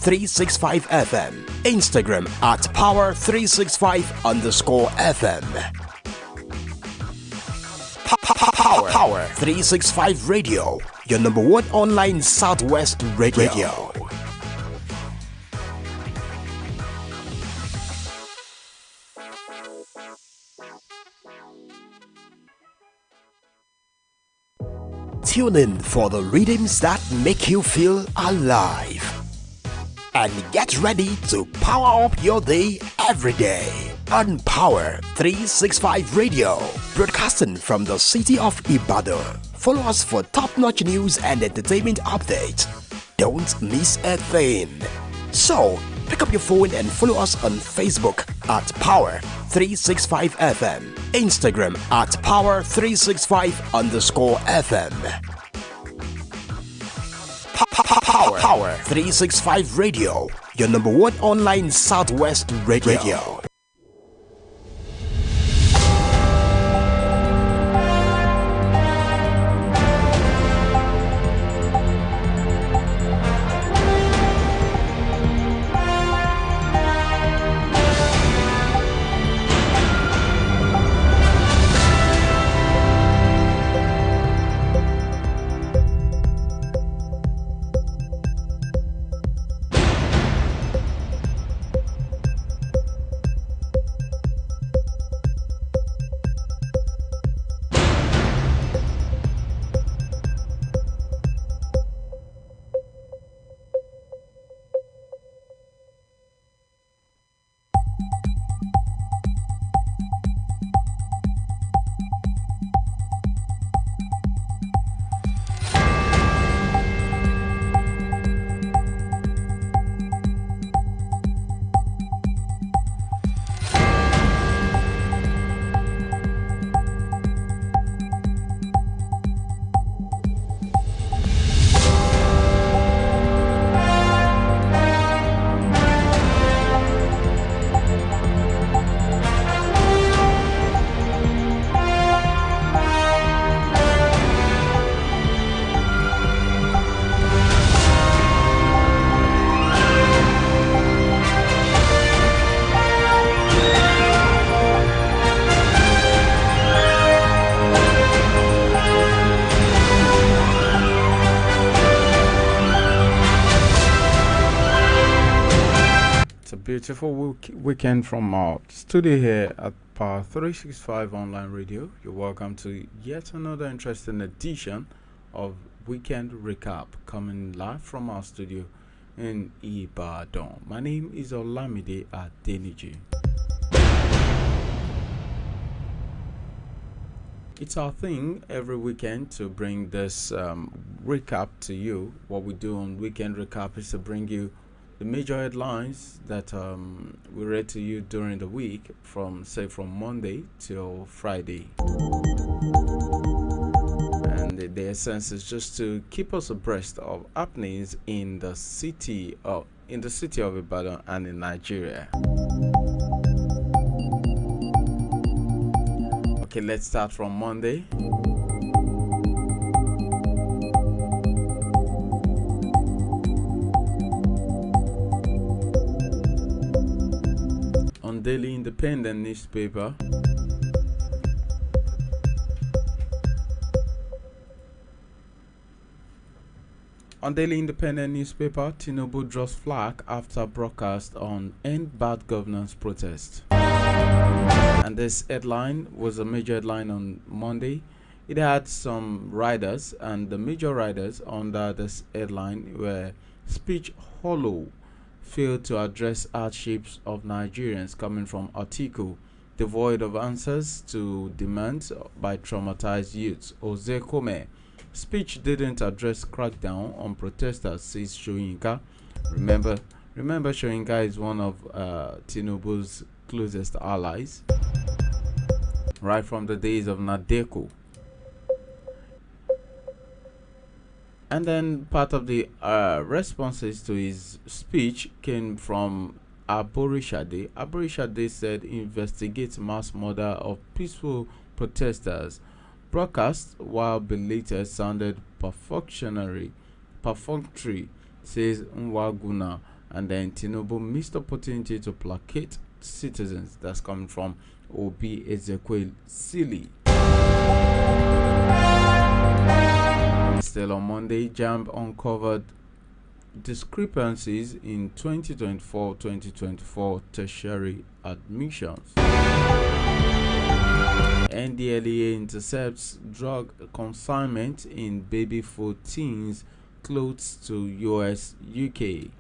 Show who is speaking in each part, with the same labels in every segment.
Speaker 1: Power365FM. Instagram at Power365_FM. Power 365 Radio, your number one online Southwest radio. Tune in for the rhythms that make you feel alive. And get ready to power up your day every day on Power 365 Radio, broadcasting from the city of Ibadan. Follow us for top-notch news and entertainment updates. Don't miss a thing. So, pick up your phone and follow us on Facebook at Power 365 FM, Instagram at Power365_FM. Power 365 Radio, your number one online Southwest radio.
Speaker 2: Beautiful weekend from our studio here at Power 365 Online Radio. You're welcome to yet another interesting edition of Weekend Recap, coming live from our studio in Ibadan. My name is Olamide Adeniji. It's our thing every weekend to bring this recap to you. What we do on Weekend Recap is to bring you the major headlines that we read to you during the week, from Monday till Friday. And the essence is just to keep us abreast of happenings in the city of Ibadan and in Nigeria. Okay, let's start from Monday. Daily Independent newspaper, Tinubu draws flag after broadcast on End Bad Governance protest. And this headline was a major headline on Monday. It had some riders, and the major riders under this headline were speech hollow, failed to address hardships of Nigerians coming from Atiku, devoid of answers to demands by traumatized youths. Ozekome, speech didn't address crackdown on protesters, says Shoyinka. Remember Shoyinka is one of Tinubu's closest allies, right from the days of Nadeko. And then part of the responses to his speech came from Aborishade. Aborishade said, investigate mass murder of peaceful protesters. Broadcast, while belated, sounded perfunctory, says Nwaguna. And then Tinubu missed opportunity to placate citizens. That's coming from Obi Ezekiel Sili. Still on Monday, JAMB uncovered discrepancies in 2024-2024 tertiary admissions. NDLEA intercepts drug consignment in baby food tins clothes to US UK.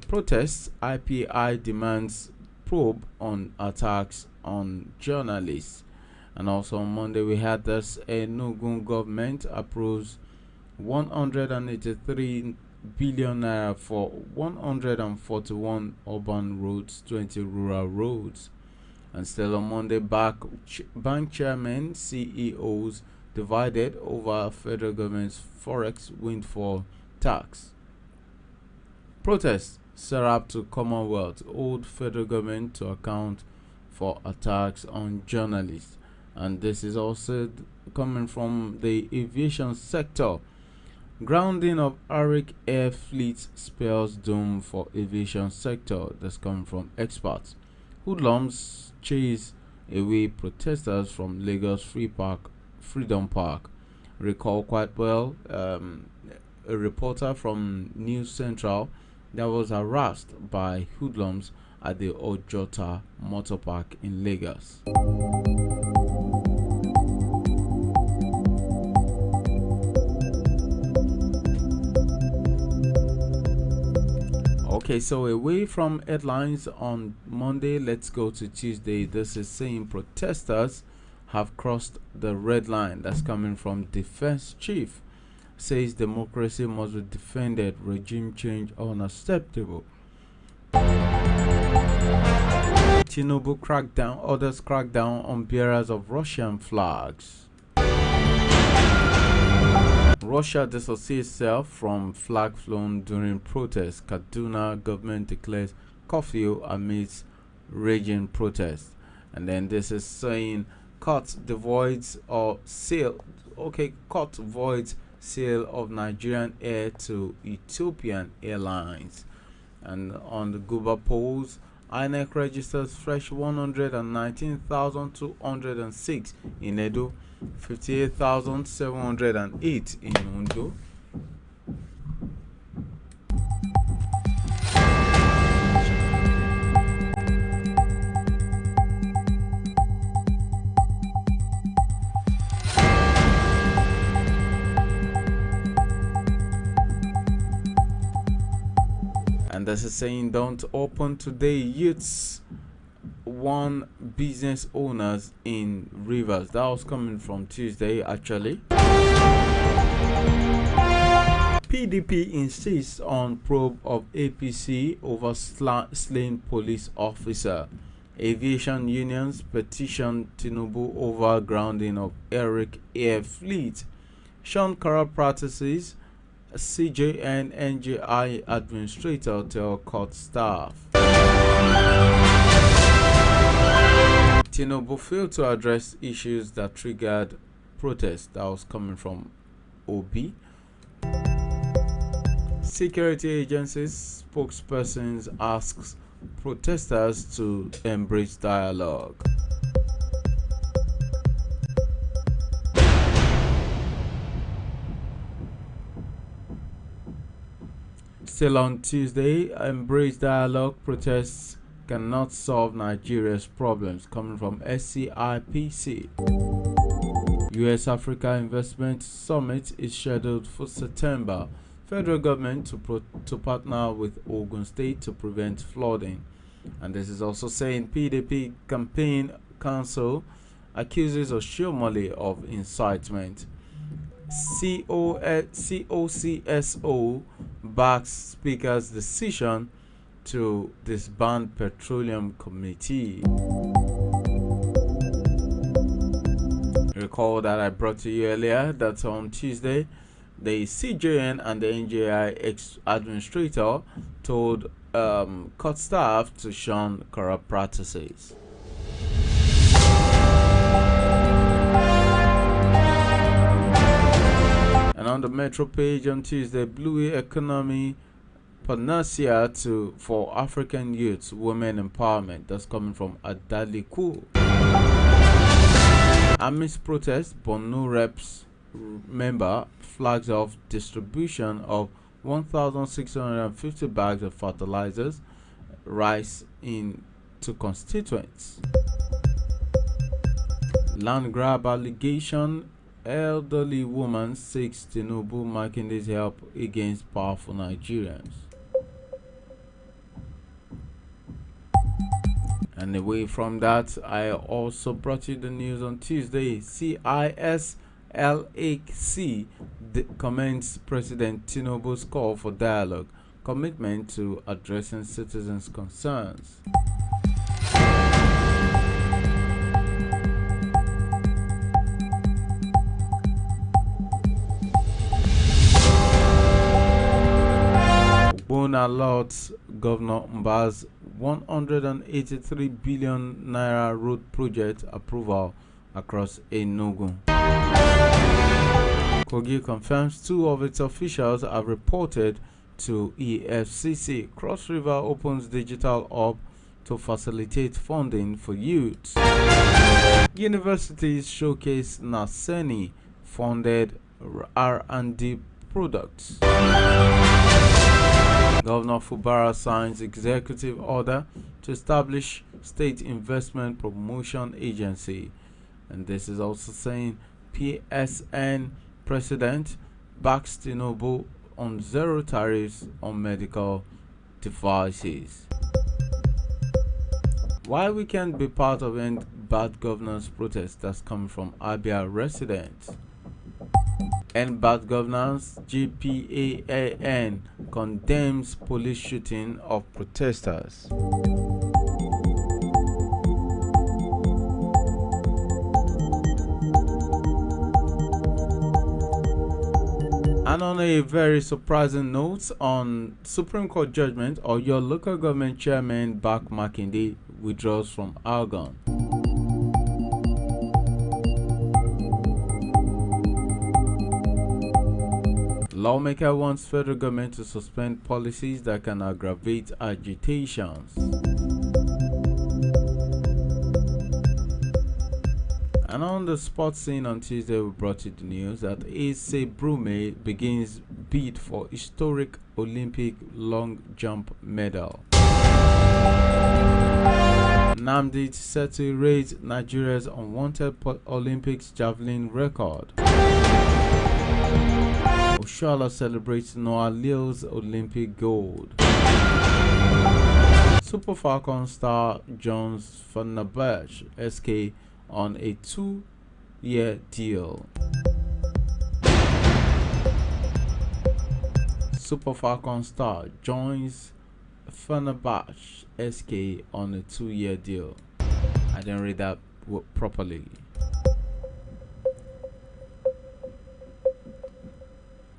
Speaker 2: Protests, IPI demands probe on attacks on journalists. And also on Monday we had this Enugu government approves 183 billion naira for 141 urban roads, 20 rural roads. And still on Monday, bank chairmen, CEOs divided over federal government's forex windfall tax. Protests set up to Commonwealth hold federal government to account for attacks on journalists. And this is also coming from the aviation sector. Grounding of Arik Air Fleet spells doom for aviation sector. That's coming from experts. Hoodlums chase away protesters from Lagos Freedom Park. Recall quite well a reporter from News Central that was harassed by hoodlums at the Ojota Motor Park in Lagos. Okay, so away from headlines on Monday, let's go to Tuesday. This is saying protesters have crossed the red line. That's coming from Defense Chief. Says democracy must be defended. Regime change unacceptable. Tinubu crackdown. Others crack down on bearers of Russian flags. Russia dissociates itself from flag flown during protests. Kaduna government declares curfew amidst raging protests. And then this is saying cut voids sale of Nigerian air to Ethiopian Airlines. And on the Guba polls, INEC registers fresh 119,206 in Edo, 58,708 in Ondo. And this is saying don't open today. Youths one business owners in Rivers. That was coming from Tuesday actually. PDP insists on probe of APC over slain police officer. Aviation unions petition Tinubu over grounding of Eric Air Fleet. Sean corrupt practices. CJN NJI administrator tell court staff. Tinubu failed to address issues that triggered protests. That was coming from OB. Security agencies spokespersons asks protesters to embrace dialogue. Still on Tuesday, embrace dialogue. Protests cannot solve Nigeria's problems. Coming from SCIPC. US Africa Investment Summit is scheduled for September. Federal government to partner with Ogun State to prevent flooding. And this is also saying PDP campaign council accuses Oshiomhole of incitement. COCSO backs Speaker's decision to disband Petroleum Committee. Recall that I brought to you earlier that on Tuesday, the CJN and the NJI administrator told court staff to shun corrupt practices. And on the Metro page on Tuesday, Blue economy panacea for African youths, women empowerment. That's coming from Adaliku. Amidst protest, Borno Reps member flags off distribution of 1,650 bags of fertilizers, rice to constituents. Land grab allegation. Elderly woman seeks Tinubu Makinde's help against powerful Nigerians. And away from that, I also brought you the news on Tuesday. CISLAC commends President Tinubu's call for dialogue, commitment to addressing citizens' concerns. Bona allots Governor Mba's 183 billion naira road project approval across Enugu. Kogi confirms 2 of its officials have reported to EFCC. Cross River opens digital hub to facilitate funding for youths. Universities showcase Naseni funded R&D products. Governor Fubara signs executive order to establish State Investment Promotion Agency. And this is also saying PSN President backs Tinubu on zero tariffs on medical devices. Why we can't be part of End Bad Governance protest, that's coming from Abia residents. End Bad Governance, GPAN condemns police shooting of protesters. And on a very surprising note, on Supreme Court judgment, or your local government chairman Bak Makinde withdraws from Argon. Lawmaker wants federal government to suspend policies that can aggravate agitations. And on the sports scene on Tuesday, we brought you the news that Ase Brume begins bid for historic Olympic long jump medal. Namdi set to erase Nigeria's unwanted Olympics javelin record. Oshala celebrates Noah Leo's Olympic gold. Super Falcon star Jones Fenerbahce SK on a 2-year deal. Super Falcon star joins Fenerbahce SK on a 2-year deal. I didn't read that properly.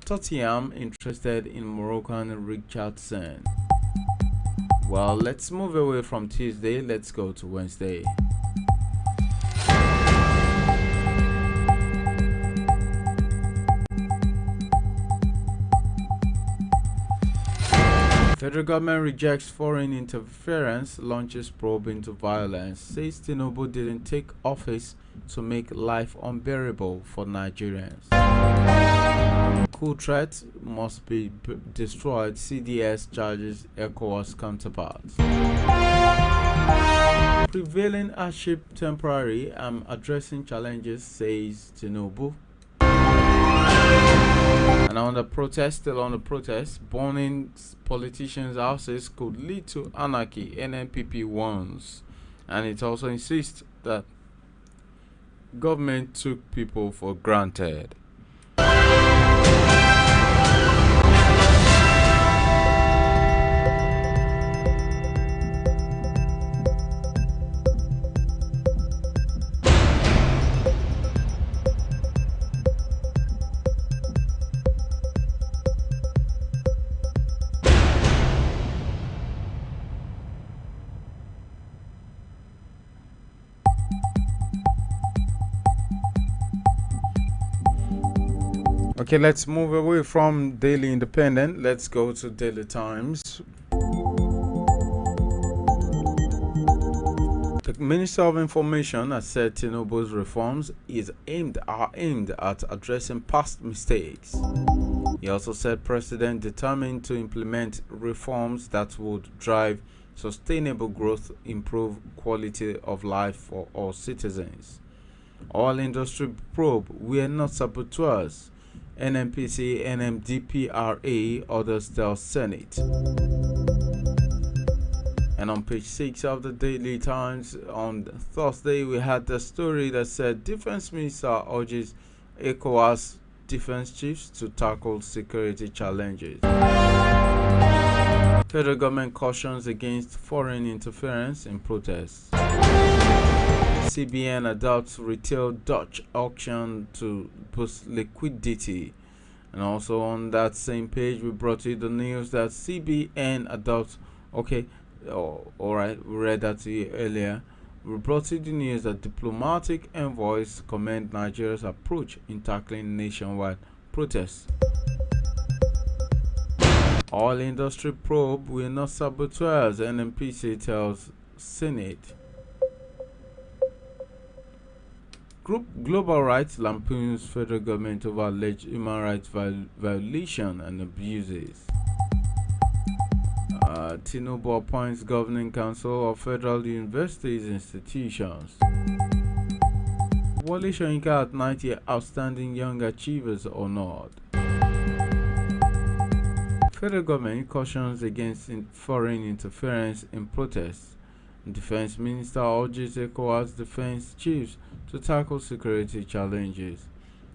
Speaker 2: Tottenham interested in Moroccan Richardson. Well, let's move away from Tuesday. Let's go to Wednesday. Federal government rejects foreign interference, launches probe into violence, says Tinubu didn't take office to make life unbearable for Nigerians. Coup threat must be destroyed, CDS charges ECOWAS counterparts. Prevailing hardship temporary, I'm addressing challenges, says Tinubu. And on the protest, still on the protest, burning politicians' houses could lead to anarchy, NNPP warns. And it also insists that government took people for granted. Okay, let's move away from Daily Independent. Let's go to Daily Times. The Minister of Information has said Tinubu's reforms are aimed at addressing past mistakes. He also said President determined to implement reforms that would drive sustainable growth, improve quality of life for all citizens. All industry probe, we are not saboteurs. NNPC, NMDPRA, others tell Senate. And on page 6 of the Daily Times on Thursday, we had the story that said Defense Minister urges ECOWAS defense chiefs to tackle security challenges. Federal government cautions against foreign interference in protests. CBN adopts retail Dutch auction to boost liquidity. And also on that same page, we brought you the news that CBN adopts. Alright, we read that to you earlier. We brought you the news that diplomatic envoys commend Nigeria's approach in tackling nationwide protests. All industry probe, we are not saboteurs, NNPC tells Senate. Group Global Rights lampoons federal government over alleged human rights violation and abuses. Tinubu appoints governing council of federal universities institutions. Wale Soyinka at 90 outstanding young achievers honored. Federal government cautions against foreign interference in protests. Defense Minister urges ECOWAS defense chiefs to tackle security challenges.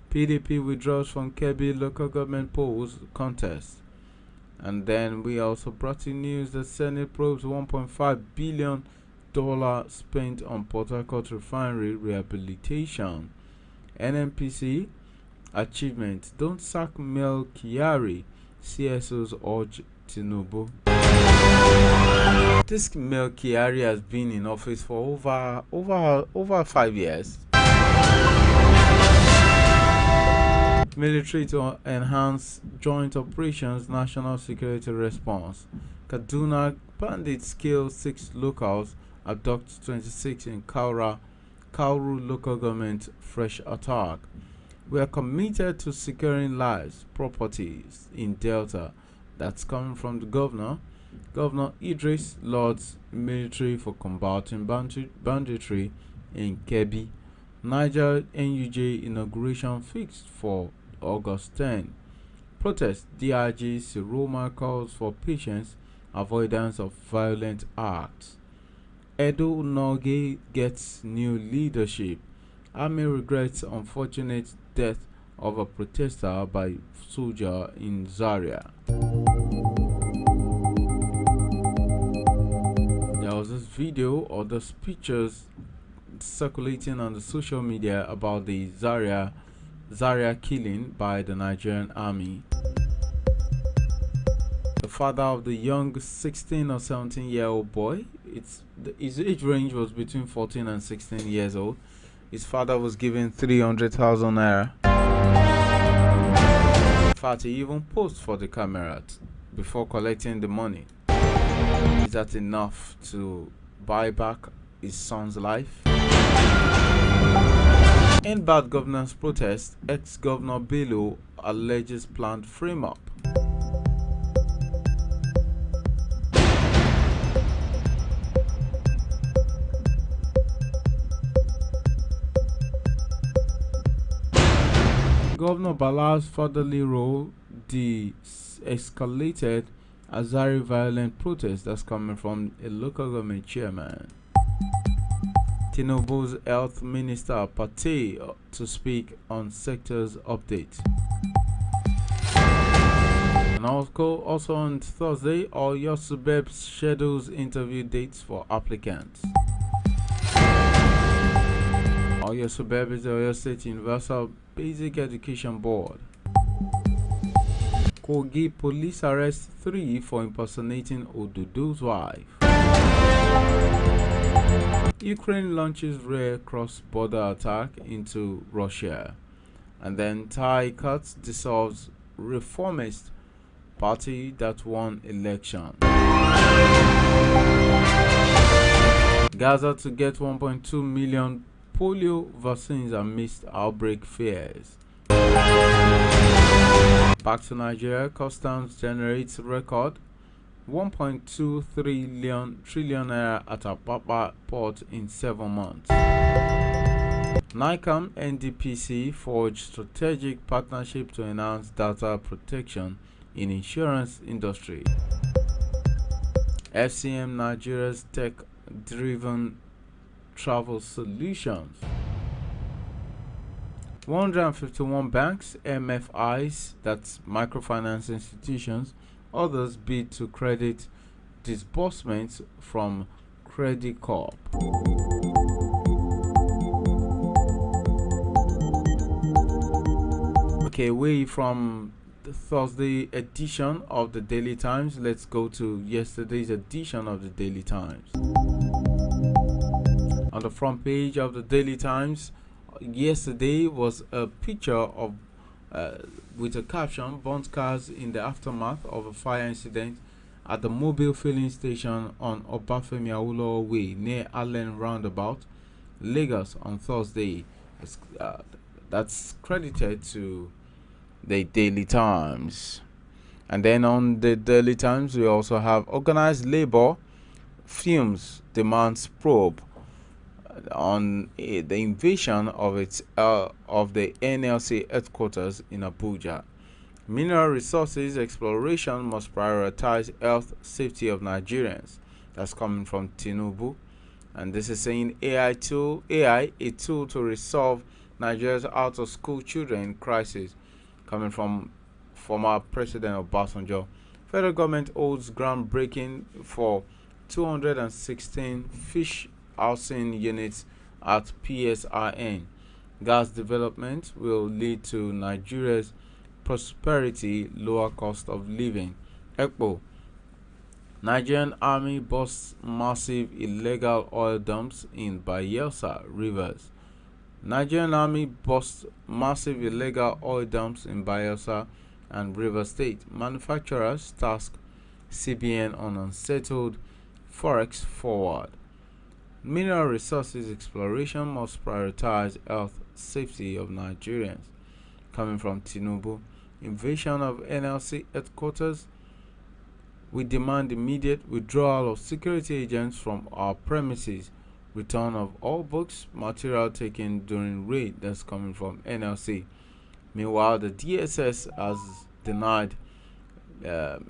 Speaker 2: PDP withdraws from Kebbi local government polls contest. And then we also brought in news that Senate probes $1.5 billion spent on Port Harcourt refinery rehabilitation. NNPC achievement, don't sack Mel Kyari, CSOs urge Tinubu. This Mel Kyari has been in office for over 5 years. Military to enhance joint operations, national security response. Kaduna bandits kill 6 locals, abduct 26 in Kauru local government, fresh attack. We are committed to securing lives, properties in Delta. That's coming from the governor. Governor Idris lauds military for combating banditry in Kebbi. Niger NUJ inauguration fixed for August 10. Protest DIG Siroma calls for patience, avoidance of violent acts. Edo Noge gets new leadership. Army regrets unfortunate death of a protester by soldier in Zaria. There was this video or those pictures circulating on the social media about the Zaria killing by the Nigerian army. The father of the young 16 or 17-year-old boy, his age range was between 14 and 16 years old. His father was given 300,000 naira. In fact, he even posed for the camera before collecting the money. Is that enough to buy back his son's life? In bad governance protest, ex-governor Bello alleges planned frame-up. Governor Bala's fatherly role de-escalated Azari violent protest that's coming from a local government chairman. Tinubu's health minister Pate to speak on sector's update. And also on Thursday, OYO Subeb schedules interview dates for applicants. OYO Subeb is the Oyo State Universal Basic Education Board. Kogi police arrest 3 for impersonating Odudu's wife. Ukraine launches rare cross-border attack into Russia. And then Thai cuts dissolves reformist party that won election. Gaza to get 1.2 million polio vaccines amidst outbreak fears. Back to Nigeria, customs generates record 1.2 trillion naira at Apapa port in 7 months. NICAM NDPC forged strategic partnership to enhance data protection in insurance industry. FCM Nigeria's tech-driven travel solutions. 151 banks, MFIs, that's microfinance institutions, others bid to credit disbursements from Credit Corp. Okay, away from the Thursday edition of the Daily Times, let's go to yesterday's edition of the Daily Times. On the front page of the Daily Times, yesterday was a picture of with a caption, "Burnt cars in the aftermath of a fire incident at the mobile filling station on Obafemi Awolowo Way near Allen Roundabout, Lagos on Thursday." That's credited to the Daily Times. And then on the Daily Times, we also have organized labor fumes demands probe on the invasion of the NLC headquarters in Abuja. Mineral resources exploration must prioritize health safety of Nigerians. That's coming from Tinubu, and this is saying AI a tool to resolve Nigeria's out of school children crisis, coming from former President Obasanjo. Federal government holds groundbreaking for 216 fish housing units at PSRN. Gas development will lead to Nigeria's prosperity, lower cost of living. ECPO. Nigerian Army busts massive illegal oil dumps in Bayelsa Rivers. Nigerian Army busts massive illegal oil dumps in Bayelsa and River State. Manufacturers task CBN on unsettled forex forward. Mineral resources exploration must prioritize health safety of Nigerians. Coming from Tinubu. Invasion of NLC headquarters. We demand immediate withdrawal of security agents from our premises. Return of all books, material taken during raid. That's coming from NLC. Meanwhile, the DSS has denied the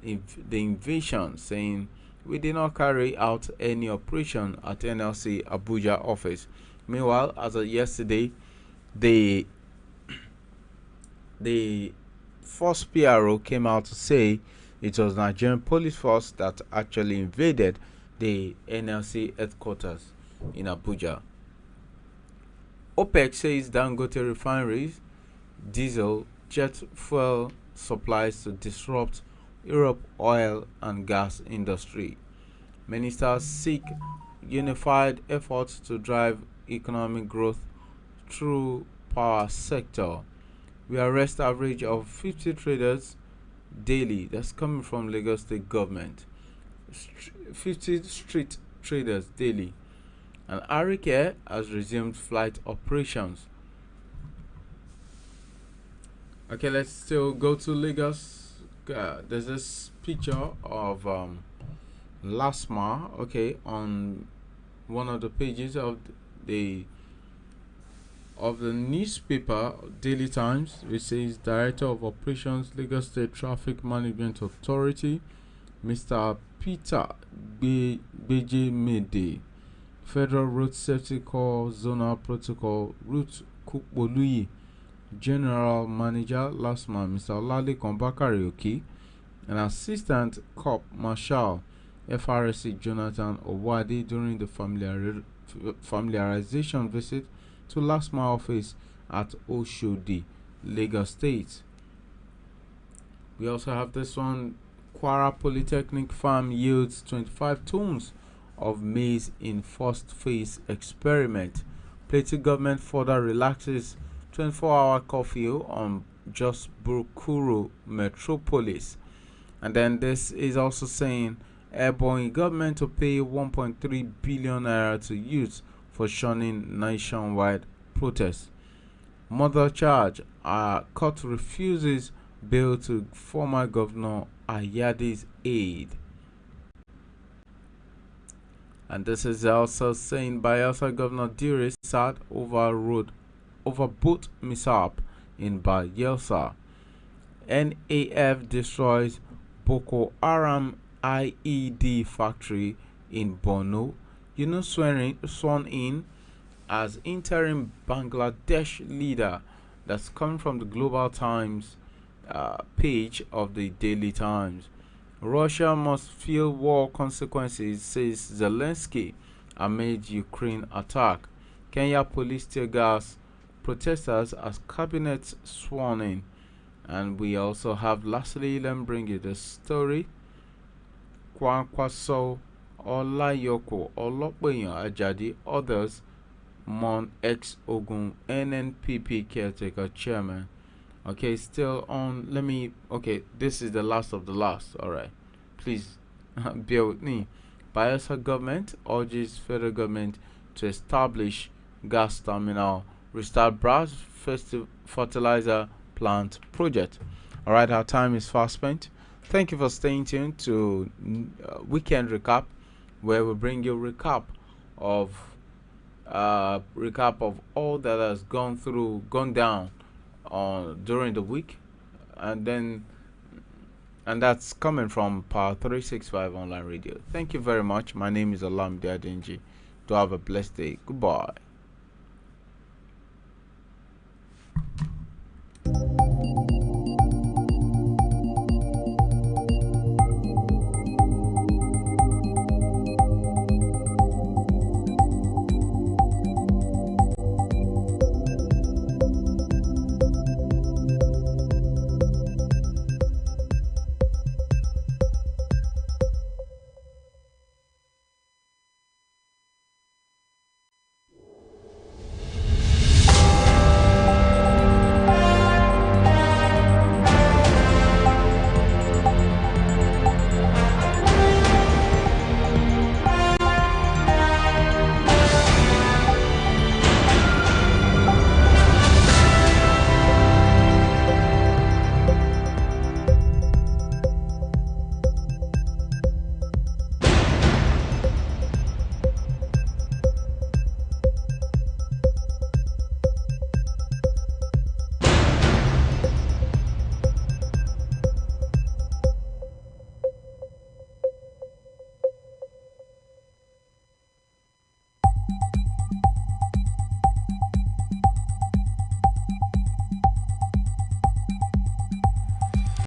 Speaker 2: invasion, saying we did not carry out any operation at NLC Abuja office. Meanwhile, as of yesterday, the first PRO came out to say it was Nigerian police force that actually invaded the NLC headquarters in Abuja. OPEC says Dangote refineries diesel jet fuel supplies to disrupt Europe oil and gas industry. Ministers seek unified efforts to drive economic growth through power sector. We arrest average of 50 traders daily. That's coming from Lagos State government. 50 street traders daily. And Arike has resumed flight operations. Okay, let's still go to Lagos. There's this picture of LASMA, okay, on one of the pages of the newspaper Daily Times, which says Director of Operations, Lagos State Traffic Management Authority, Mr. Peter Beje Mede, Federal Road Safety Corps Zonal Protocol, Ruth Kukboluyi, General Manager LASMA, Mr. Olale Kombakari Oki, and Assistant Corp Marshal FRSC Jonathan Owade during the familiarization visit to LASMA office at Oshodi, Lagos State. We also have this one. Kwara Polytechnic Farm yields 25 tons of maize in first phase experiment. Plateau government further relaxes 24-hour curfew on just Burkuru Metropolis. And then this is also saying airborne government to pay 1.3 billion naira to youth for shunning nationwide protests. Mother charge, court refuses bail to former governor Ayadi's aide. And this is also saying Bayelsa Governor Dire sad over boat mishap in Bayelsa. NAF destroys Boko Haram IED factory in Borno. Sworn in as interim Bangladesh leader. That's coming from the Global Times page of the Daily Times. Russia must feel war consequences, says Zelensky amid Ukraine attack. Kenya police tear gas protesters as cabinet sworn in. And we also have lastly, let me bring you the story. Kwankwaso Olayoko Olopeyan Ajadi, others mourn ex-Ogun NNPP caretaker chairman. Okay, still on. This is the last of the last. Alright, please bear with me. Bayelsa government urges federal government to establish gas terminal, restart brass fertilizer plant project. Alright, our time is fast spent. Thank you for staying tuned to Weekend Recap, where we bring you recap of all that has gone down during the week, and that's coming from Power365 online radio. Thank you very much. My name is Olamide Adenji. Do have a blessed day. Goodbye.